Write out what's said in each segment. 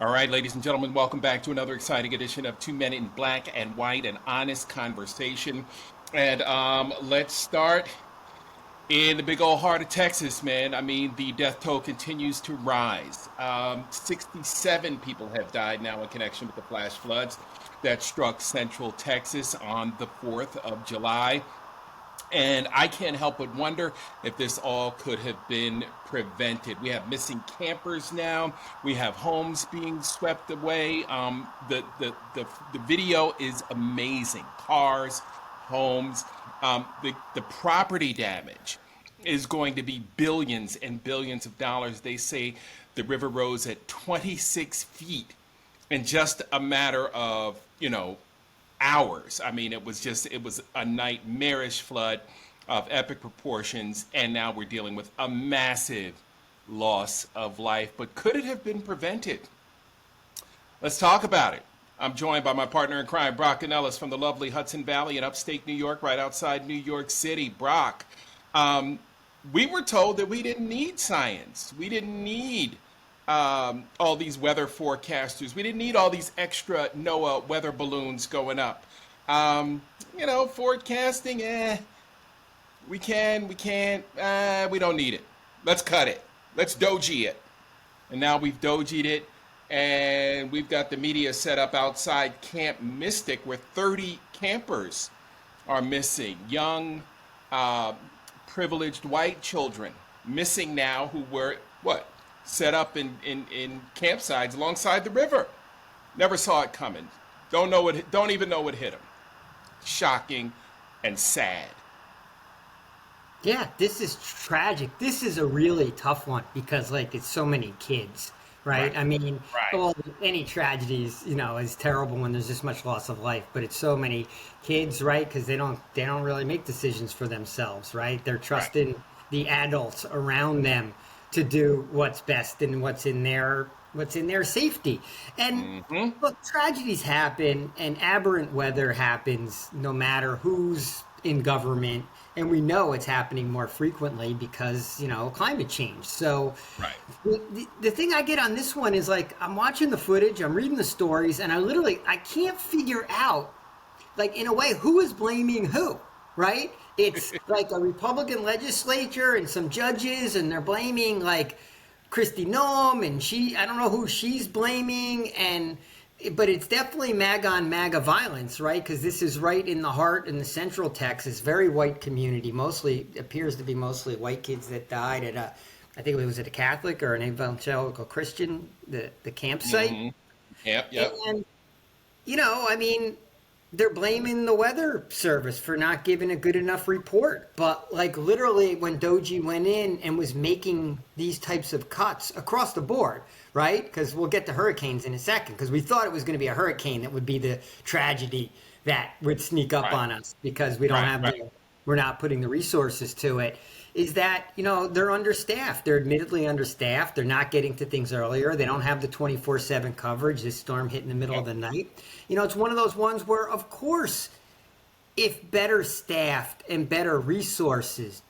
All right, ladies and gentlemen, welcome back to another exciting edition of Two Men in Black and White, an honest conversation. And let's start in the big old heart of Texas, man. I mean, the death toll continues to rise. 67 people have died now in connection with the flash floods that struck central Texas on the 4th of July. And I can't help but wonder if this all could have been prevented. We have missing campers now. We have homes being swept away. The video is amazing. Cars, homes, the property damage is going to be billions and billions of dollars. They say the river rose at 26 feet in just a matter of, hours. I mean, it was a nightmarish flood of epic proportions, and now we're dealing with a massive loss of life. But could it have been prevented? Let's talk about it. I'm joined by my partner in crime, Brock Ganeles from the lovely Hudson Valley in upstate New York, right outside New York City. Brock, we were told that we didn't need science. We didn't need all these weather forecasters. We didn't need all these extra NOAA weather balloons going up. Forecasting, we can't, we don't need it. Let's cut it. Let's doji it. And now we've dojied it, and we've got the media set up outside Camp Mystic where 30 campers are missing. Young, privileged white children missing now who were, set up in campsites alongside the river. Never saw it coming. Don't even know what hit them. Shocking and sad. Yeah, this is tragic. This is a really tough one because it's so many kids, right? I mean, Right. well, any tragedies, is terrible when there's this much loss of life, but it's so many kids, right? Because they don't really make decisions for themselves, right? They're trusting the adults around them to do what's best and what's in their safety. And look, tragedies happen and aberrant weather happens no matter who's in government, and we know it's happening more frequently because climate change. So the thing I get on this one is I'm watching the footage, I'm reading the stories, and I can't figure out in a way who is blaming who, right? It's like a Republican legislature and some judges, and they're blaming Kristi Noem, and I don't know who she's blaming, but it's definitely MAGA on MAGA violence, right? Because this is right in the heart in the central Texas, very white community, appears to be mostly white kids that died at I think it was at a Catholic or an evangelical Christian, the campsite. Yep. And, I mean, they're blaming the weather service for not giving a good enough report. But literally when Doji went in and was making these types of cuts across the board, right? Because we'll get to hurricanes in a second, because we thought it was going to be a hurricane that would be the tragedy that would sneak up on us because we don't have we're not putting the resources to it. Is that, they're understaffed. They're admittedly understaffed. They're not getting to things earlier. They don't have the 24/7 coverage. This storm hit in the middle of the night. It's one of those ones where, of course, if better staffed and better resourced,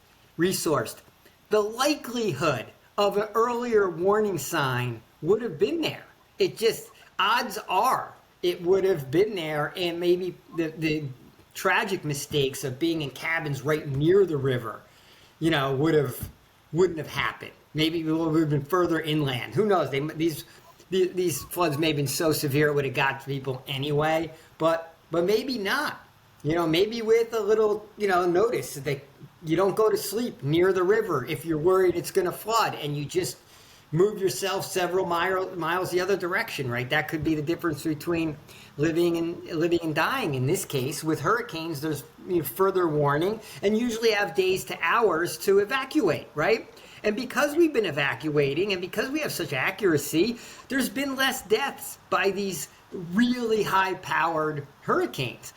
the likelihood of an earlier warning sign would have been there. It just, odds are it would have been there, and maybe the tragic mistakes of being in cabins right near the river wouldn't have happened. Maybe we would have been further inland. Who knows? These floods may have been so severe it would have got to people anyway, but maybe not. Maybe with a little, notice that you don't go to sleep near the river if you're worried it's going to flood, and you just move yourself several miles the other direction, right? That could be the difference between living and dying. In this case, with hurricanes, there's further warning, and usually have days to hours to evacuate, right? And because we've been evacuating, and because we have such accuracy, there's been less deaths by these really high-powered hurricanes.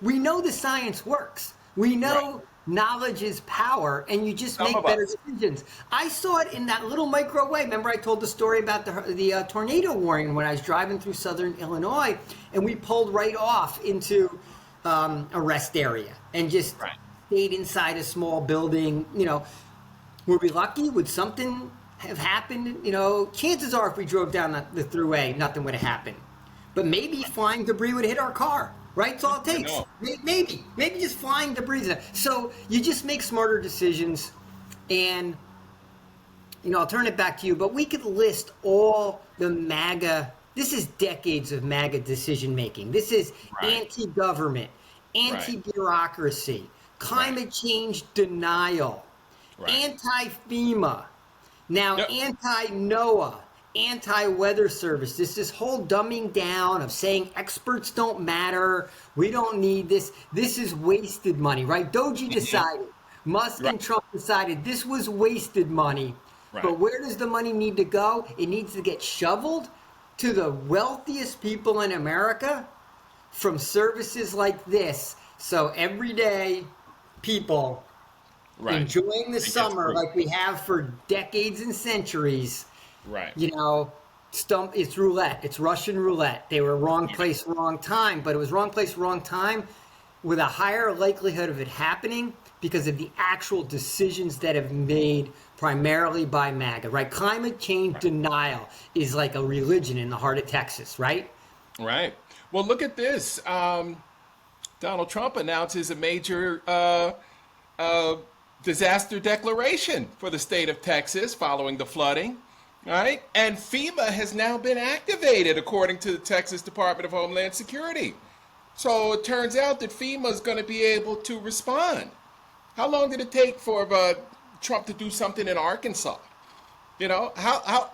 We know the science works. We know knowledge is power, and you just make better decisions. I saw it in that little micro way. Remember I told the story about the tornado warning when I was driving through southern Illinois, and we pulled right off into a rest area and just stayed inside a small building. Were we lucky? Would something have happened, you know, chances are if we drove down the thruway, nothing would have happened. But maybe flying debris would hit our car, right? It's all it I takes. know. Maybe just flying debris. So you just make smarter decisions. And, you know, I'll turn it back to you, but we could list all the MAGA. This is decades of MAGA decision making. This is Right. anti-government, anti-bureaucracy, climate change denial, Right. anti-FEMA, now Yep. anti-NOAA, anti-weather service. This whole dumbing down of saying experts don't matter. We don't need this. This is wasted money, right? Doji decided. Musk and Right. Trump decided this was wasted money. Right. But where does the money need to go? It needs to get shoveled to the wealthiest people in America from services like this. So everyday people Right. enjoying the It gets summer free. like we have for decades and centuries, Right. you know, it's roulette. It's Russian roulette. They were wrong place, wrong time, but it was wrong place, wrong time with a higher likelihood of it happening because of the actual decisions that have made primarily by MAGA, right? Climate change denial is like a religion in the heart of Texas, right? Right. Well, look at this. Donald Trump announces a major disaster declaration for the state of Texas following the flooding. Right? And FEMA has now been activated, according to the Texas Department of Homeland Security. So it turns out that FEMA is going to be able to respond. How long did it take for Trump to do something in Arkansas? You know, how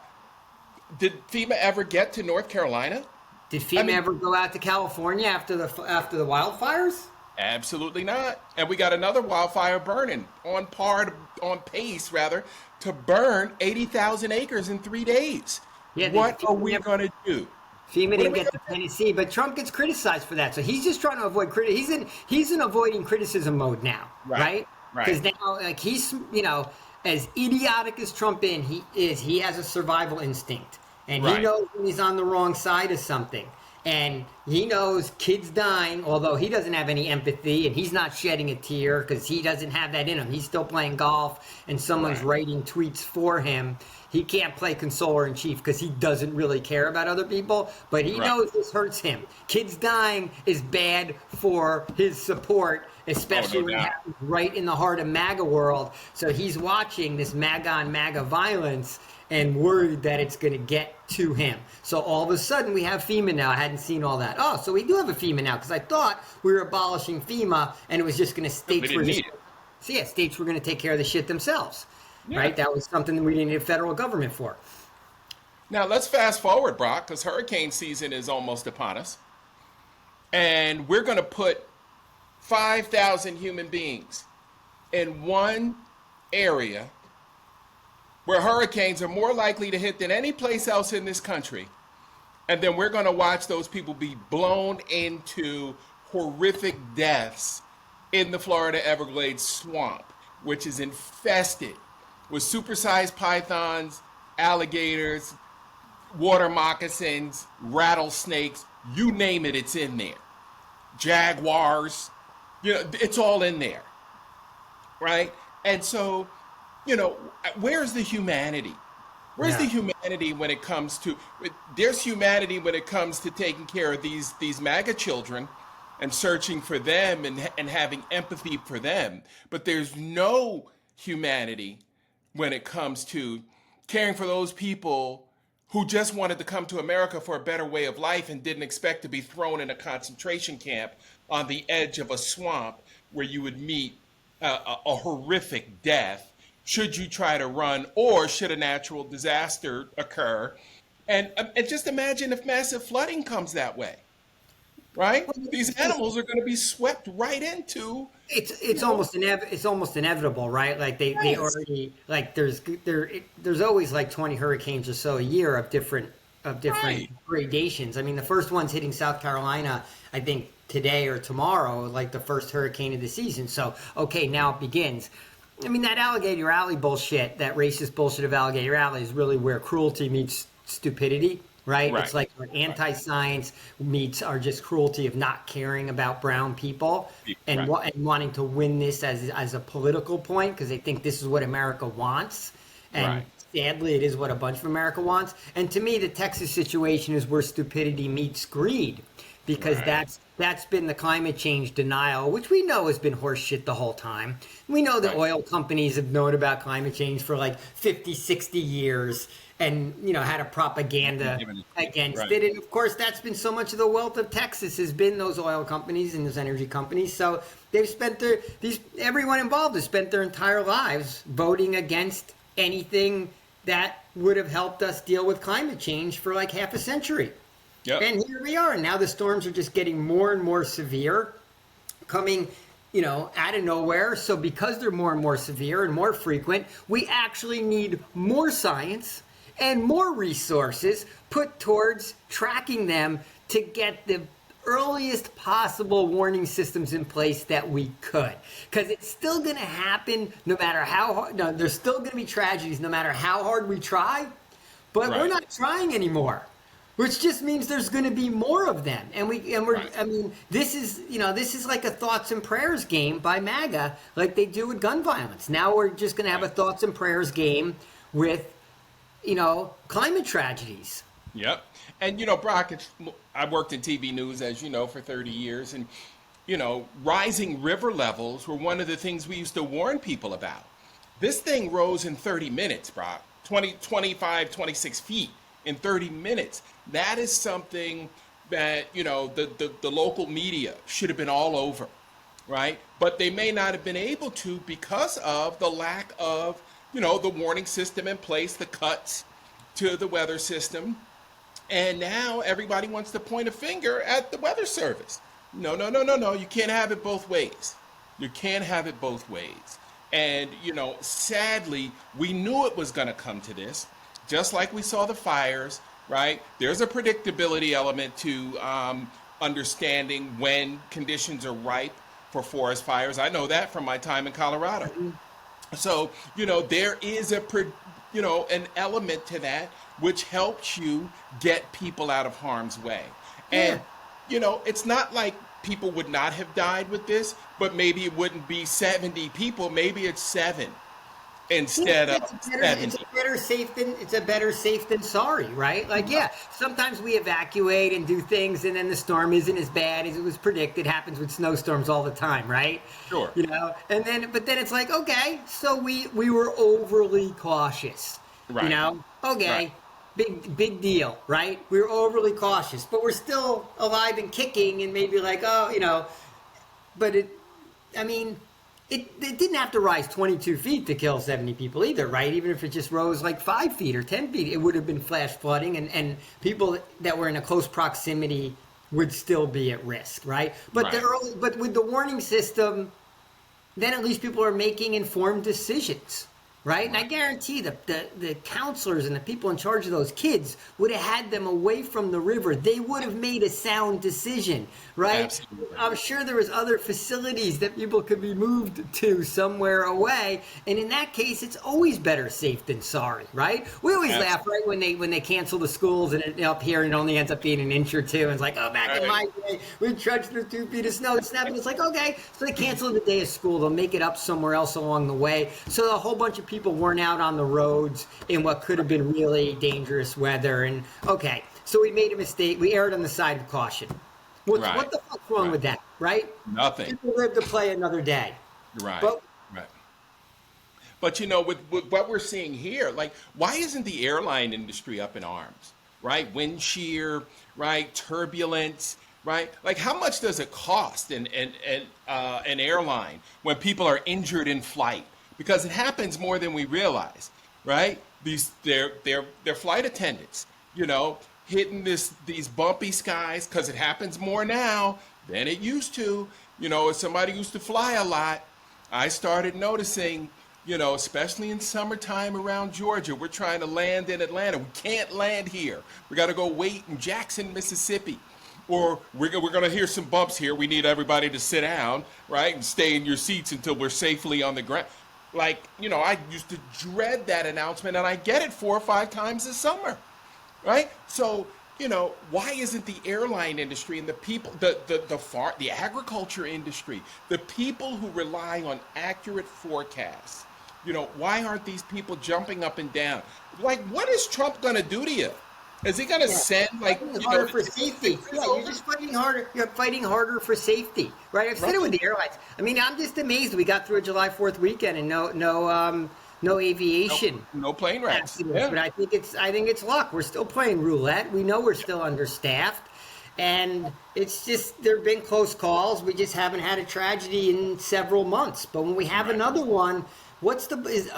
did FEMA ever get to North Carolina? Did FEMA ever go out to California after the wildfires? Absolutely not. And we got another wildfire burning on pace to burn 80,000 acres in 3 days. Yeah, What are we going to do? FEMA What are didn't we get to Tennessee, but Trump gets criticized for that. So he's just trying to avoid he's in avoiding criticism mode now, right? Right. Because now, like he's, you know, as idiotic as Trump he has a survival instinct, and he Right. knows when he's on the wrong side of something. And he knows kids dying, although he doesn't have any empathy and he's not shedding a tear because he doesn't have that in him. He's still playing golf and someone's Right. writing tweets for him. He can't play consoler in chief because he doesn't really care about other people, but he Right. knows this hurts him. Kids dying is bad for his support, especially no when it doubt. happens right in the heart of MAGA world. So he's watching this MAGA on MAGA violence and worried that it's going to get to him. So all of a sudden we have FEMA now. I hadn't seen all that. Oh, so we do have a FEMA now because I thought we were abolishing FEMA and it was just going to states didn't were just, need it. so yeah, states were going to take care of the shit themselves, Yeah. right? That was something that we didn't need a federal government for. Now let's fast forward, Brock, because hurricane season is almost upon us. And we're going to put 5,000 human beings in one area where hurricanes are more likely to hit than any place else in this country. And then we're going to watch those people be blown into horrific deaths in the Florida Everglades swamp, which is infested with supersized pythons, alligators, water moccasins, rattlesnakes, you name it, it's in there. Jaguars, you know, it's all in there, right? And so, you know, where's the humanity? Where's the humanity when it comes to, there's humanity when it comes to taking care of these MAGA children and searching for them and having empathy for them. But there's no humanity when it comes to caring for those people who just wanted to come to America for a better way of life and didn't expect to be thrown in a concentration camp on the edge of a swamp where you would meet a horrific death should you try to run or should a natural disaster occur. And just imagine if massive flooding comes that way, right? These animals are going to be swept right into. It's almost inevitable, right? Like they Yes. already like there's always like 20 hurricanes or so a year of different Right. gradations. I mean, the first one's hitting South Carolina, I think today or tomorrow, like the first hurricane of the season. So okay, now it begins. I mean, that Alligator Alley bullshit, that racist bullshit of Alligator Alley is really where cruelty meets stupidity, right? Right. It's like where anti-science meets our just cruelty of not caring about brown people and, Right. and wanting to win this as a political point because they think this is what America wants. And Right. sadly, it is what a bunch of America wants. And to me, the Texas situation is where stupidity meets greed, because Right. that's been the climate change denial, which we know has been horseshit the whole time. We know that Right. oil companies have known about climate change for like 50, 60 years and, had a propaganda Given it- against Right. it. And of course, that's been so much of the wealth of Texas has been those oil companies and those energy companies. So they've spent everyone involved has spent their entire lives voting against anything that would have helped us deal with climate change for like half a century. Yep. And here we are. And now the storms are just getting more and more severe, coming, out of nowhere. So because they're more and more severe and more frequent, we actually need more science and more resources put towards tracking them to get the earliest possible warning systems in place that we could, because it's still going to happen no matter how hard. No, there's still going to be tragedies no matter how hard we try, but we're Right. not trying anymore, which just means there's going to be more of them. And we're Right. I mean, this is like a thoughts and prayers game by MAGA, like they do with gun violence. Now we're just going to have a thoughts and prayers game with climate tragedies. Yep. And Brock, I worked in TV news, as you know, for 30 years, and rising river levels were one of the things we used to warn people about. This thing rose in 30 minutes, Brock. 20, 25, 26 feet in 30 minutes. That is something that, the local media should have been all over, right? But they may not have been able to because of the lack of, the warning system in place, the cuts to the weather system. And now everybody wants to point a finger at the weather service. No, no, no, no, no. You can't have it both ways. You can't have it both ways. And, sadly, we knew it was going to come to this, just like we saw the fires, right? There's a predictability element to understanding when conditions are ripe for forest fires. I know that from my time in Colorado. So, there is an element to that which helps you get people out of harm's way. Yeah. And, it's not like people would not have died with this, but maybe it wouldn't be 70 people. Maybe it's 7 instead of It's 70. it's a better safe than sorry, right? Like, yeah, sometimes we evacuate and do things, and then the storm isn't as bad as it was predicted. Happens with snowstorms all the time, right? Sure. But then it's like, okay, so we were overly cautious, Right. Okay, Right. big deal, right? We were overly cautious, but we're still alive and kicking, and maybe like, but I mean. It didn't have to rise 22 feet to kill 70 people either, right? Even if it just rose like 5 feet or 10 feet, it would have been flash flooding, and people that were in a close proximity would still be at risk, right? But Right. but with the warning system, then at least people are making informed decisions, right? And I guarantee the counselors and the people in charge of those kids would have had them away from the river. They would have made a sound decision, right? Absolutely. I'm sure there was other facilities that people could be moved to somewhere away, and in that case, it's always better safe than sorry, right? We always laugh, right, when they cancel the schools and up here it only ends up being an inch or two, and it's like, oh, back in my day, we trudged through 2 feet of snow and snapping. It's like, okay, so they cancel the day of school. They'll make it up somewhere else along the way, so a whole bunch of people weren't out on the roads in what could have been really dangerous weather. And okay, so we made a mistake. We erred on the side of caution. Right. What the fuck's wrong Right. with that, right? Nothing. People live to play another day. Right. But Right. But with what we're seeing here, like, why isn't the airline industry up in arms? Right? Wind shear, right? Turbulence, right? Like, how much does it cost an airline when people are injured in flight? Because it happens more than we realize, right? They're flight attendants, hitting these bumpy skies, because it happens more now than it used to. As somebody used to fly a lot, I started noticing, especially in summertime around Georgia, we're trying to land in Atlanta. We can't land here. We got to go wait in Jackson, Mississippi. Or we're going to hear some bumps here. We need everybody to sit down, right, and stay in your seats until we're safely on the ground. Like, I used to dread that announcement, and I get it 4 or 5 times this summer, right? So, why isn't the airline industry and the people, the agriculture industry, the people who rely on accurate forecasts why aren't these people jumping up and down? Like, what is Trump going to do to you? Is he going to Yeah, send, like, fighting harder for is this safety. Yeah, you're over? just fighting harder. You're fighting harder for safety, right? I've said it with Right. the airlines. I mean, I'm just amazed we got through a July 4th weekend and no No, aviation no plane wrecks. accidents. Yeah. But I think it's luck. We're still playing roulette. We know we're still understaffed, and it's just there've been close calls. We just haven't had a tragedy in several months. But when we have Right. another one, what's the is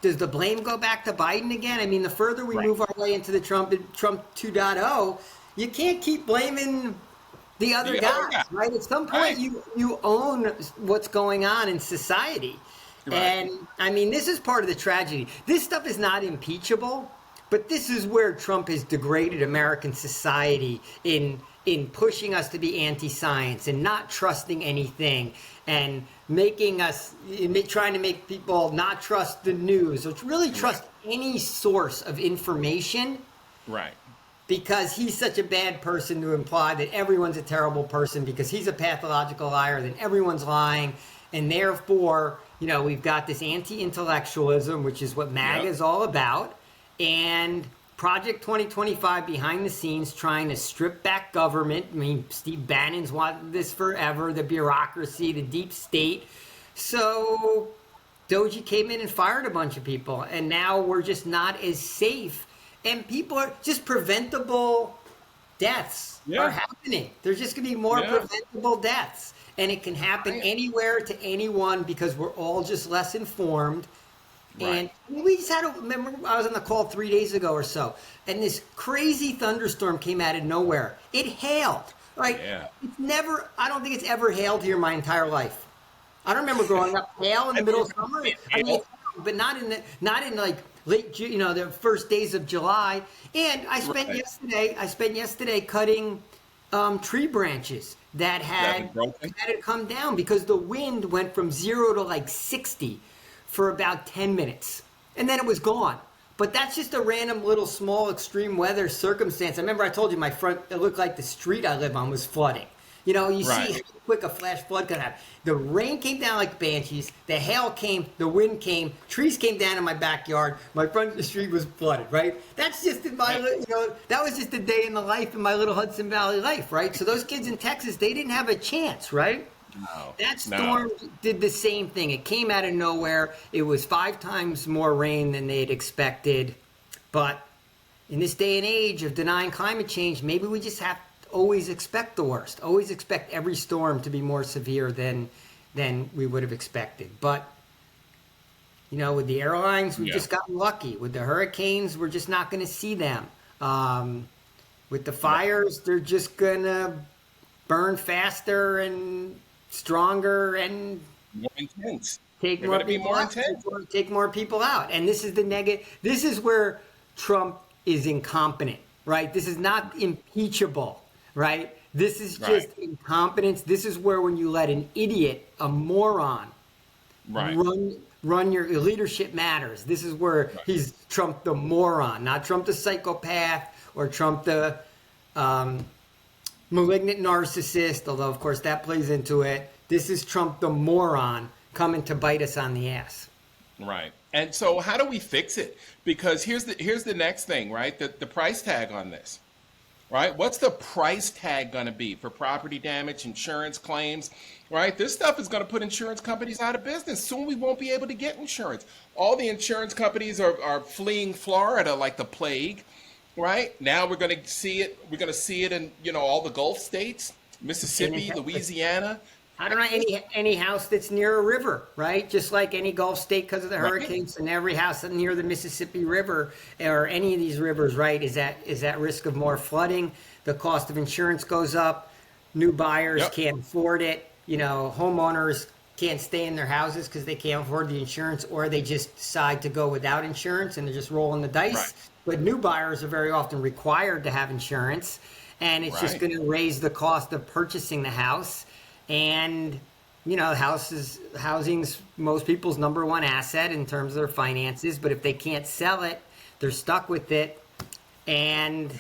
does the blame go back to Biden again? I mean, the further we Right. move our way into the Trump 2.0, you can't keep blaming the other The other guys, guy. right? At some point, Right. you own what's going on in society, Right. and I mean, this is part of the tragedy. This stuff is not impeachable, but this is where Trump has degraded American society in pushing us to be anti-science and not trusting anything and making us trying to make people not trust the news or really trust any source of information Right. because he's such a bad person to imply that everyone's a terrible person because he's a pathological liar, then everyone's lying. And therefore, we've got this anti-intellectualism, which is what MAGA Yep. is all about. And Project 2025 behind the scenes trying to strip back government. I mean, Steve Bannon's wanted this forever, the bureaucracy, the deep state. So Doji came in and fired a bunch of people. And now we're just not as safe. And people are just preventable deaths Yeah. are happening. There's just going to be more Yeah. preventable deaths. And it can happen Right. anywhere to anyone because we're all just less informed. And Right. we just had to remember, I was on the call 3 days ago or so, and this crazy thunderstorm came out of nowhere. It hailed. Right? Yeah. I don't think it's ever hailed here my entire life. I don't remember growing up hail in the middle of summer. I mean, but not in like late June, the first days of July. And I spent Right. yesterday cutting tree branches that That was broken? had come down because the wind went from 0 to like 60 for about 10 minutes, and then it was gone. But that's just a random little small extreme weather circumstance. I remember I told you it looked like the street I live on was flooding. You Right. see how quick a flash flood can happen. The rain came down like banshees. The hail came. The wind came. Trees came down in my backyard. My front street was flooded. Right. That's just in my, that was just a day in the life in my little Hudson Valley life. Right. So those kids in Texas, they didn't have a chance. Right. No. That No. storm did the same thing. It came out of nowhere. It was 5 times more rain than they had expected. But in this day and age of denying climate change, maybe we just have to always expect the worst. Always expect every storm to be more severe than we would have expected. But with the airlines, we've Yeah. just gotten lucky. With the hurricanes, we're just not going to see them. With the fires, they're just going to burn faster and stronger and More intense. take They're more going to be people more out. intense. Take more people out. And this is the negative. This is where Trump is incompetent, right? This is not impeachable, right? This is just Right. incompetence. This is where when you let an idiot, a moron, Right. run your leadership matters. This is where he's Trump the moron, not Trump the psychopath or Trump the malignant narcissist, although of course that plays into it. This is Trump the moron coming to bite us on the ass. Right. And so how do we fix it? Because here's the next thing, right? The price tag on this. Right? What's the price tag going to be for property damage, insurance claims, right? This stuff is going to put insurance companies out of business. Soon we won't be able to get insurance. All the insurance companies are fleeing Florida like the plague, right? Now we're going to see it. We're going to see it in, all the Gulf states, Mississippi, Louisiana. I don't know any house that's near a river, right? Just like any Gulf state because of the Right. hurricanes, and every house near the Mississippi River or any of these rivers, right, is at risk of more flooding. The cost of insurance goes up. New buyers Yep. can't afford it. Homeowners can't stay in their houses because they can't afford the insurance, or they just decide to go without insurance and they're just rolling the dice. Right. But new buyers are very often required to have insurance, and it's just Right. going to raise the cost of purchasing the house. And housing's most people's number one asset in terms of their finances. But if they can't sell it, they're stuck with it. And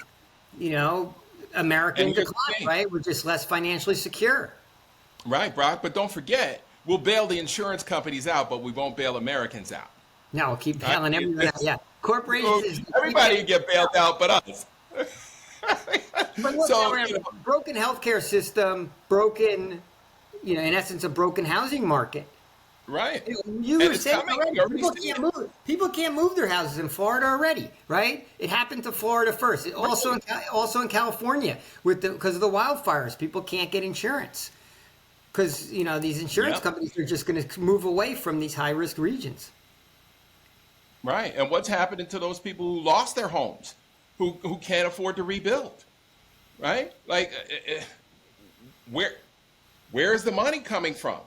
American And here's the decline, thing. right? We're just less financially secure. Right, Brock. But don't forget, we'll bail the insurance companies out, but we won't bail Americans out. No, we'll keep Right? bailing everyone out. Yeah, So corporations. everybody get bailed out, but us. But look, now So we have a broken healthcare system, broken, in essence, a broken housing market. right, You and were it's saying coming. already, You already people see can't it. move. People can't move their houses in Florida already, right? It happened to Florida first. Also in California because of the wildfires, people can't get insurance because these insurance Yep. companies are just going to move away from these high risk regions. Right. And what's happening to those people who lost their homes, who can't afford to rebuild? Right? Like, where where is the money coming from?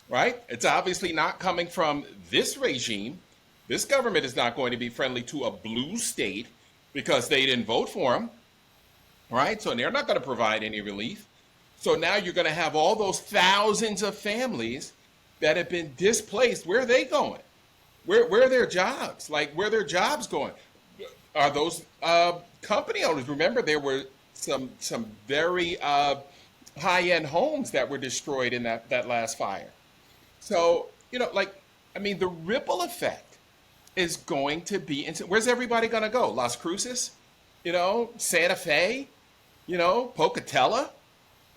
Right? It's obviously not coming from this regime. This government is not going to be friendly to a blue state because they didn't vote for them. Right? So they're not going to provide any relief. So now you're going to have all those thousands of families that have been displaced. Where are they going? Where are their jobs? Like, where are their jobs going? Are those company owners? Remember, there were some very high-end homes that were destroyed in that last fire. So, the ripple effect is going to be where's everybody going to go? Las Cruces? Santa Fe? Pocatello?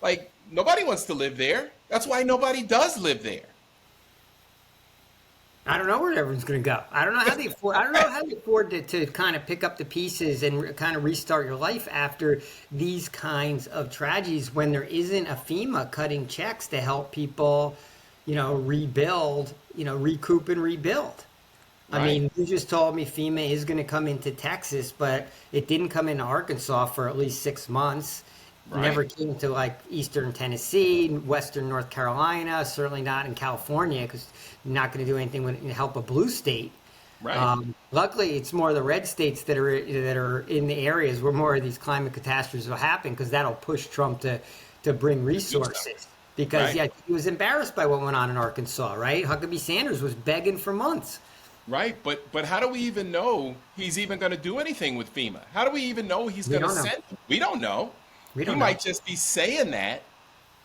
Like, nobody wants to live there. That's why nobody does live there. I don't know where everyone's going to go. I don't know how they afford. I don't know how they afford to kind of pick up the pieces and kind of restart your life after these kinds of tragedies when there isn't a FEMA cutting checks to help people, rebuild, recoup and rebuild. I mean, you just told me FEMA is going to come into Texas, but it didn't come into Arkansas for at least 6 months. Right. Never came to like Eastern Tennessee, Western North Carolina, certainly not in California because you're not going to do anything to help a blue state. Right. Luckily, it's more the red states that are in the areas where more of these climate catastrophes will happen because that'll push Trump to bring resources. Because Right. he was embarrassed by what went on in Arkansas, right? Huckabee Sanders was begging for months. Right, but how do we even know he's even going to do anything with FEMA? How do we even know he's going to don't know. send them? We don't know. We He don't know. might just be saying that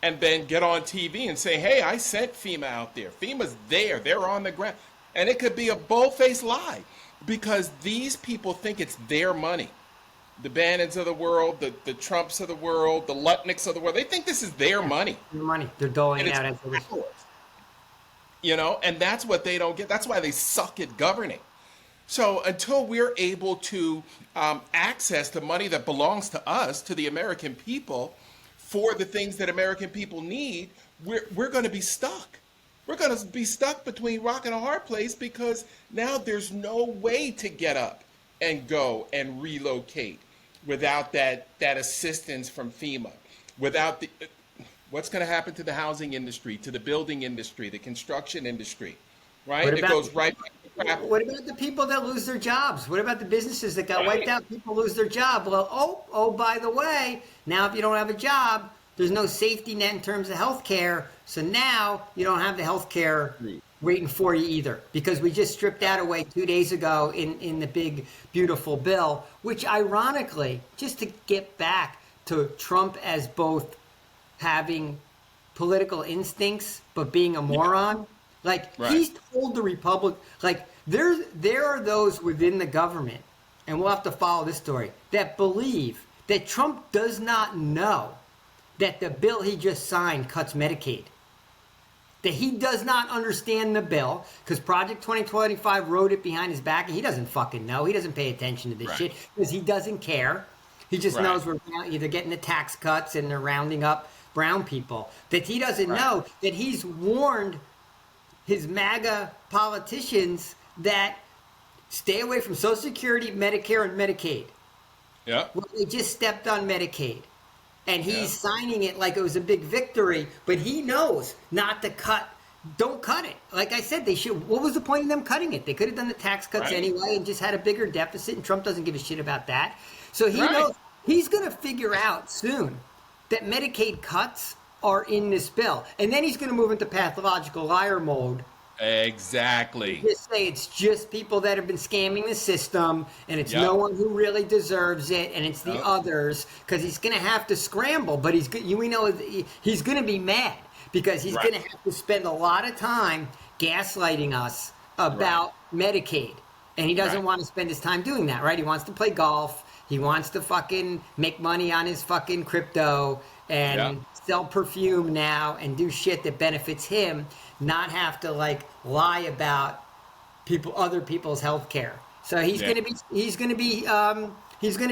and then get on TV and say, hey, I sent FEMA out there. FEMA's there. They're on the ground. And it could be a bold-faced lie because these people think it's their money. The Bannons of the world, the Trumps of the world, the Lutnicks of the world, they think this is their money. Their money. They're doling And it it's out as it was. ours. And that's what they don't get. That's why they suck at governing. So until we're able to access the money that belongs to us, to the American people, for the things that American people need, we're going to be stuck. We're going to be stuck between rock and a hard place because now there's no way to get up and go and relocate without that assistance from FEMA, without what's going to happen to the housing industry, to the building industry, the construction industry, right? It goes right back to crap. What about the people that lose their jobs? What about the businesses that got wiped out? People lose their job. Well, by the way, now if you don't have a job, there's no safety net in terms of health care. So now you don't have the health care waiting for you either because we just stripped that away 2 days ago in the big, beautiful bill, which ironically, just to get back to Trump as both having political instincts but being a moron. He's told the Republic, there are those within the government, and we'll have to follow this story, that believe that Trump does not know that the bill he just signed cuts Medicaid. That he does not understand the bill because Project 2025 wrote it behind his back and he doesn't fucking know. He doesn't pay attention to this shit because he doesn't care. He just knows we're either getting the tax cuts and they're rounding up brown people. That he doesn't know that he's warned his MAGA politicians that stay away from Social Security, Medicare, and Medicaid. Yeah. Well, they just stepped on Medicaid. And he's signing it like it was a big victory, but he knows not to cut. Don't cut it. Like I said, they should. What was the point of them cutting it? They could have done the tax cuts anyway and just had a bigger deficit, and Trump doesn't give a shit about that. So he knows he's going to figure out soon that Medicaid cuts are in this bill. And then he's going to move into pathological liar mode. Exactly. Just say it's just people that have been scamming the system, and it's no one who really deserves it, and it's the others. Because he's going to have to scramble, but we know he's going to be mad because he's Right. going to have to spend a lot of time gaslighting us about Medicaid. And he doesn't Right. want to spend his time doing that, right? He wants to play golf. He wants to fucking make money on his fucking crypto Yeah. and sell perfume now and do shit that benefits him, not have to like lie about other people's health care. So Yeah. he's gonna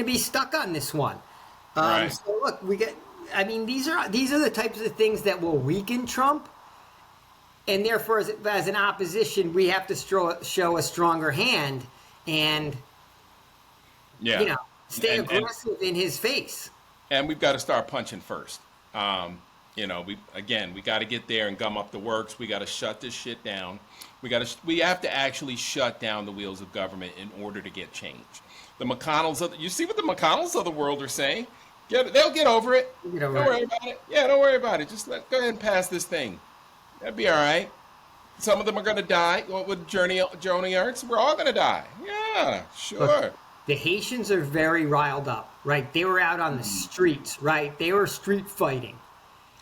be stuck on this one. Right. So look, I mean, these are the types of things that will weaken Trump, and therefore, as an opposition, we have to show a stronger hand and Yeah. stay And aggressive in his face. we've got to start punching first. We got to get there and gum up the works. We got to shut this shit down. We have to actually shut down the wheels of government in order to get change. You see what the McConnells of the world are saying? They'll get over it. Don't worry about it. Yeah, don't worry about it. Just go ahead and pass this thing. That'd be all right. Some of them are going to die. What with Joni Ernst? We're all going to die. Yeah, sure. Look, the Haitians are very riled up, right? They were out on the streets, right? They were street fighting.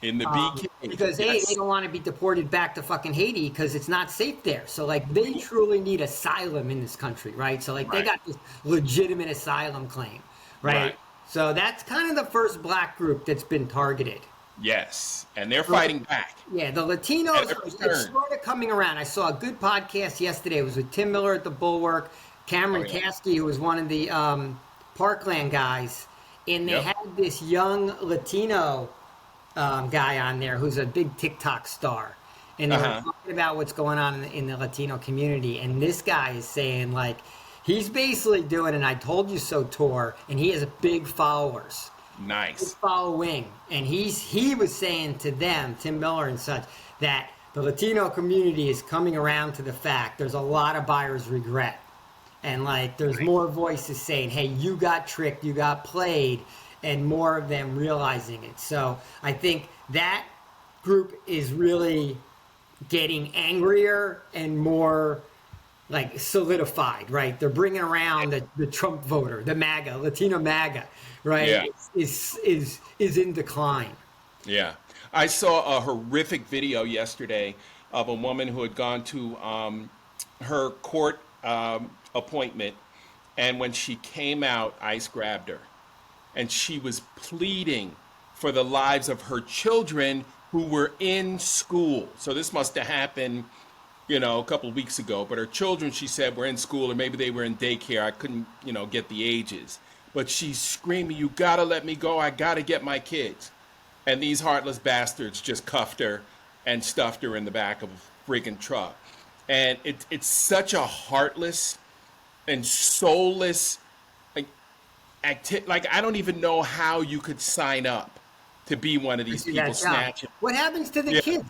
In the BK. Because they don't want to be deported back to fucking Haiti because it's not safe there. So like they truly need asylum in this country, right? So like they got this legitimate asylum claim, right? So that's kind of the first black group that's been targeted. Yes, and they're fighting back. Yeah, the Latinos are sort of coming around. I saw a good podcast yesterday. It was with Tim Miller at the Bulwark, Cameron Kasky, who was one of the Parkland guys, and they had this young Latino guy on there who's a big TikTok star, and they were talking about what's going on in the Latino community. And this guy is saying like he's basically doing an "I told you so" tour, and he has big followers. Nice. Following, and he was saying to them, Tim Miller and such, that the Latino community is coming around to the fact there's a lot of buyer's regret, and like there's more voices saying, hey, you got tricked, you got played, and more of them realizing it. So I think that group is really getting angrier and more like solidified, right? They're bringing around the Trump voter, the MAGA, Latino MAGA, right? Yeah. Is in decline. Yeah. I saw a horrific video yesterday of a woman who had gone to her court appointment, and when she came out, ICE grabbed her. And she was pleading for the lives of her children who were in school. So this must have happened, a couple of weeks ago. But her children, she said, were in school, or maybe they were in daycare. I couldn't, get the ages. But she's screaming, you gotta let me go. I gotta get my kids. And these heartless bastards just cuffed her and stuffed her in the back of a friggin' truck. And it's such a heartless and soulless like I don't even know how you could sign up to be one of these people snatching. What happens to the kids?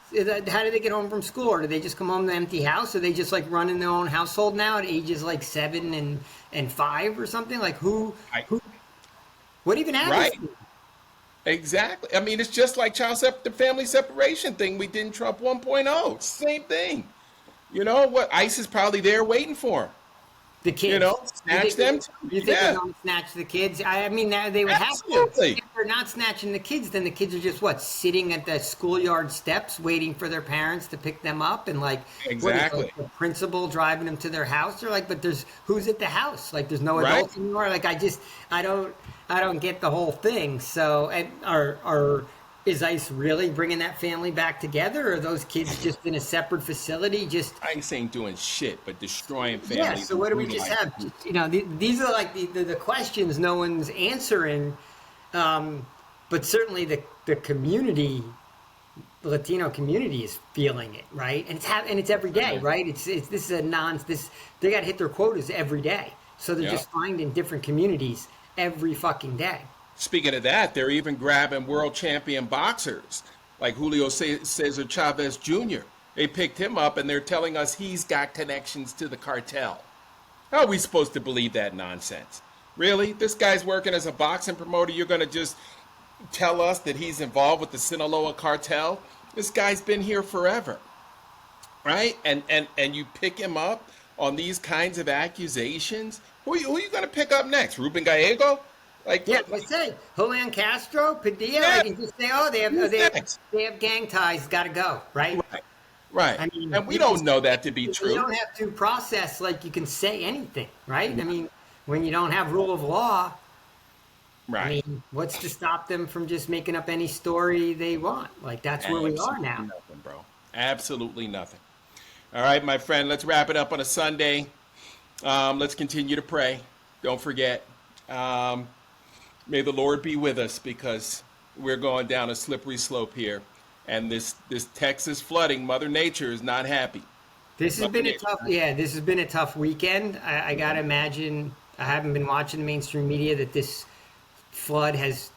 How do they get home from school? Or do they just come home to an empty house? Or they just like run in their own household now at ages like 7 and 5 or something? Like who what even happens? Right. Exactly. I mean, it's just like the family separation thing we did in Trump 1.0. Same thing. You know what? ICE is probably there waiting for him. The kids, snatch them. You think they don't snatch the kids? I mean, they would Absolutely. have to. If they're not snatching the kids, then the kids are just sitting at the schoolyard steps waiting for their parents to pick them up, and like exactly the principal driving them to their house. They're like, but who's at the house? Like, there's no adults anymore. Like, I don't get the whole thing. So, is ICE really bringing that family back together, or are those kids just in a separate facility? ICE ain't doing shit but destroying families. Yeah, so what do we just have? These are like the questions no one's answering, but certainly the community, the Latino community is feeling it, right? And it's every day, right? They got to hit their quotas every day, so they're just finding different communities every fucking day. Speaking of that, they're even grabbing world champion boxers like Julio Cesar Chavez Jr. They picked him up, and they're telling us he's got connections to the cartel. How are we supposed to believe that nonsense? Really? This guy's working as a boxing promoter. You're going to just tell us that he's involved with the Sinaloa cartel? This guy's been here forever, right? And you pick him up on these kinds of accusations? Who are you going to pick up next? Ruben Gallego? Like, Yeah, I say Julian Castro, Padilla. yeah, I can just say, oh, who's next? they have gang ties. Got to go, right? Right, right. I mean, And we don't know that to be you true. don't have to process like you can say anything, right? I Right. mean, when you don't have rule of law, I Right. mean, what's to stop them from just making up any story they want? Like that's where we are Absolutely now. nothing, bro. Absolutely nothing. All right, my friend, let's wrap it up on a Sunday. Let's continue to pray. Don't forget. Um, May the Lord be with us because we're going down a slippery slope here. And this Texas flooding, Mother Nature is not happy. This has Mother been a Nature. tough, yeah, this has been a tough weekend. I gotta imagine, I haven't been watching the mainstream media that this flood has,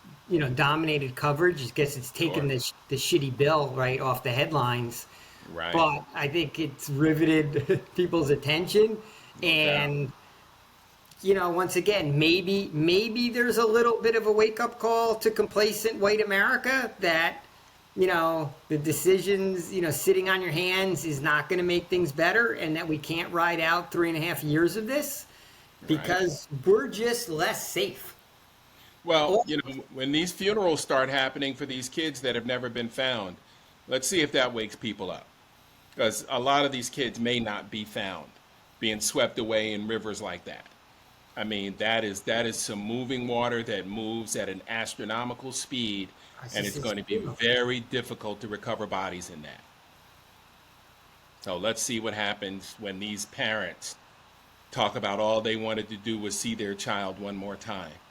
dominated coverage. I guess it's taken Sure. the shitty bill right off the headlines. Right. But I think it's riveted people's attention. No doubt. And, once again, maybe there's a little bit of a wake up call to complacent white America that, the decisions, sitting on your hands is not going to make things better, and that we can't ride out 3.5 years of this Right. because we're just less safe. Well, Oh, when these funerals start happening for these kids that have never been found, let's see if that wakes people up. Because a lot of these kids may not be found, being swept away in rivers like that. I mean, that is some moving water that moves at an astronomical speed, it's and just it's it's going to be funeral. very difficult to recover bodies in that. So let's see what happens when these parents talk about all they wanted to do was see their child one more time.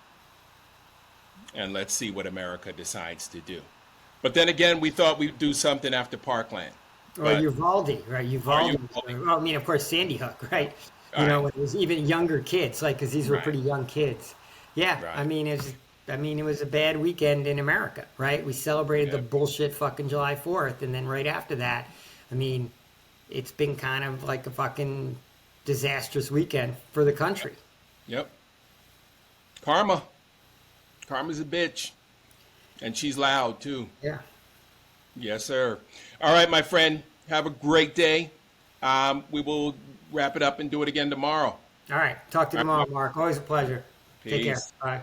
And let's see what America decides to do. But then again, we thought we'd do something after Parkland. Or But Uvalde, right? are you Uvalde. Well, I mean, of course, Sandy Hook, right? all right? When it was even younger kids, like, because these were Right, pretty young kids. Yeah, I right. mean, it was a bad weekend in America, right? We celebrated the Yep, bullshit fucking July 4th, and then right after that, I mean, it's been kind of like a fucking disastrous weekend for the country. yep. Karma. Karma's a bitch. And she's loud too. Yeah. Yes, sir. All right, my friend. Have a great day. We will wrap it up and do it again tomorrow. All right. Talk to you All right, tomorrow, Mark. Always a pleasure. Take care. peace. Bye.